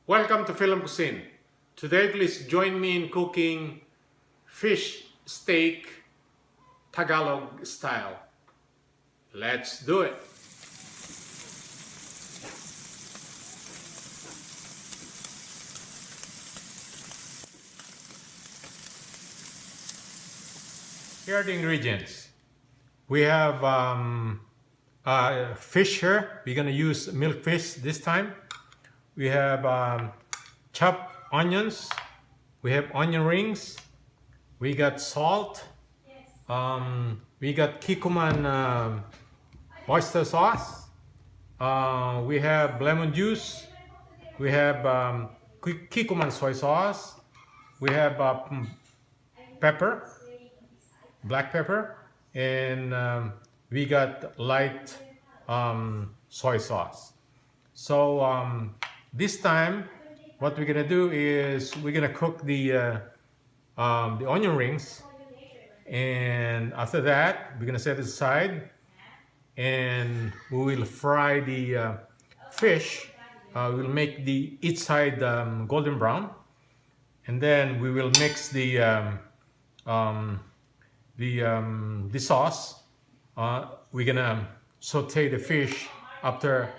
Welcome to FILAM Cuisine. Today, please join me in cooking fish steak Tagalog style. Let's do it. Here are the ingredients. We have fish here. We're gonna use milk fish this time. We have chopped onions. We have onion rings. We got salt. We got Kikkoman oyster sauce. We have lemon juice. We have Kikkoman soy sauce. We have pepper, black pepper, and we got light soy sauce. So this time, what we're gonna do is we're gonna cook the onion rings, and after that we're gonna set it aside, and we will fry the fish. We'll make each side golden brown, and then we will mix the sauce. We're gonna saute the fish after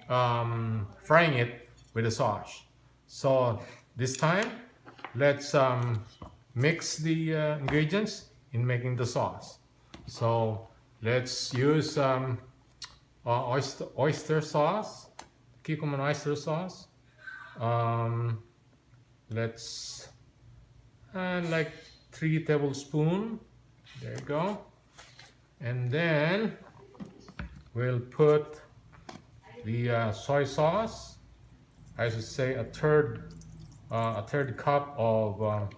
frying it with the sauce. So this time, let's mix the ingredients in making the sauce. So let's use oyster sauce, Kikkoman oyster sauce. Let's add like 3 tablespoons. There you go. And then we'll put the soy sauce. I should say a third cup of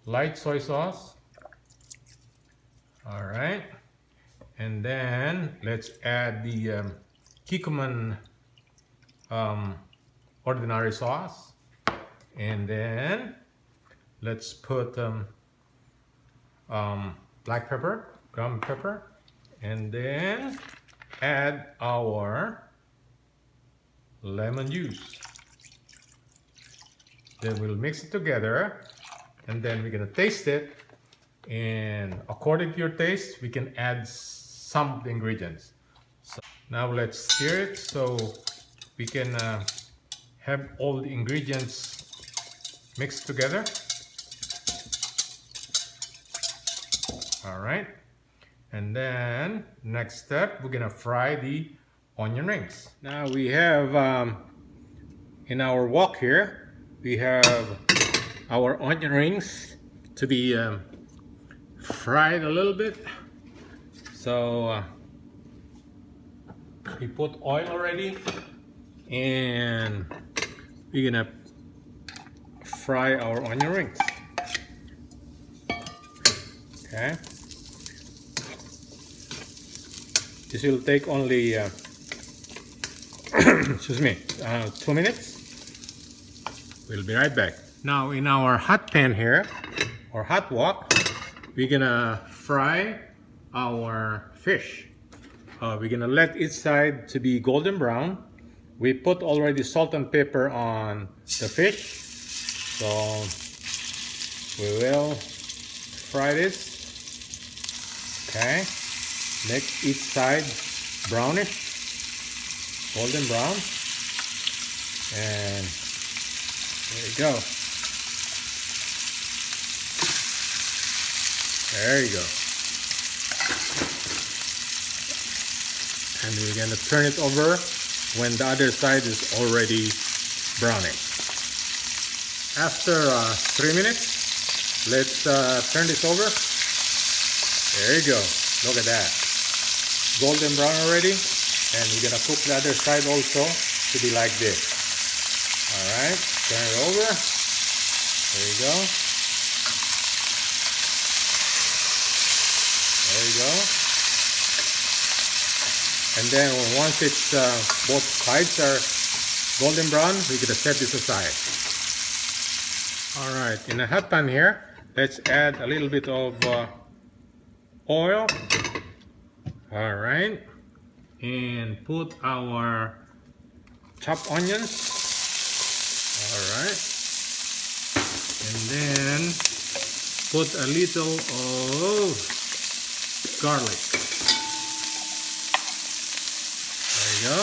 light soy sauce. All right, and then let's add the Kikkoman ordinary sauce, and then let's put black pepper, ground pepper, and then add our lemon juice. Then we'll mix it together, and then we're gonna taste it, and according to your taste we can add some of the ingredients. So now let's stir it so we can have all the ingredients mixed together. All right, and then next step, we're gonna fry the onion rings. Now we have in our wok here, we have our onion rings to be fried a little bit. So we put oil already, and we're gonna fry our onion rings. Okay, this will take only excuse me, 2 minutes. We'll be right back. Now in our hot pan here, or hot wok, we're gonna fry our fish. We're gonna let each side to be golden brown. We put already salt and pepper on the fish, so we will fry this. Okay, make each side brownish, golden brown, and there you go. There you go. And we're gonna turn it over when the other side is already browning. After 3 minutes, let's turn this over. There you go. Look at that. Golden brown already. And we're gonna cook the other side also to be like this. Alright, turn it over. There you go. There you go. And then once it's both sides are golden brown, we're gonna set this aside. Alright, in a hot pan here, let's add a little bit of oil. Alright, and put our chopped onions. put a little of garlic. There you go.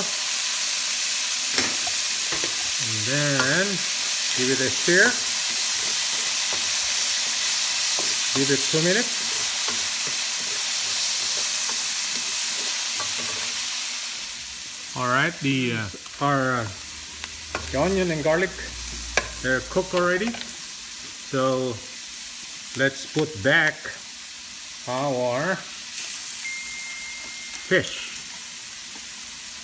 And then give it a stir. Give it 2 minutes. All right, the onion and garlic, they're cooked already. So let's put back our fish,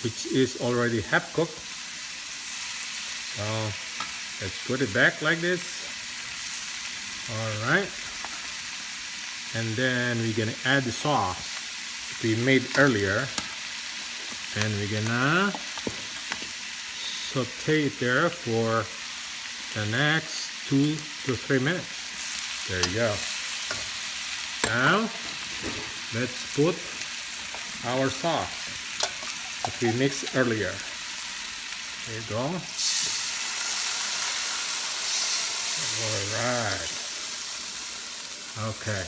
which is already half cooked. So let's put it back like this. All right, and then we're gonna add the sauce we made earlier, and we're gonna saute it there for the next 2 to 3 minutes. There you go. Now let's put our sauce that we mixed earlier. There you go. Alright. Okay.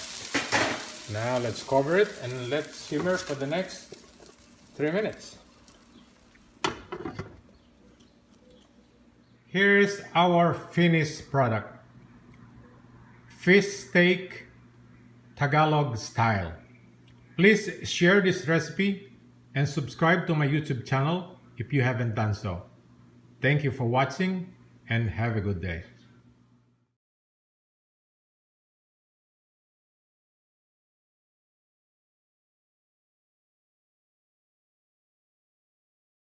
Now let's cover it and let's simmer for the next 3 minutes. Here's our finished product. Fish steak Tagalog style. Please share this recipe and subscribe to my YouTube channel if you haven't done so. Thank you for watching and have a good day.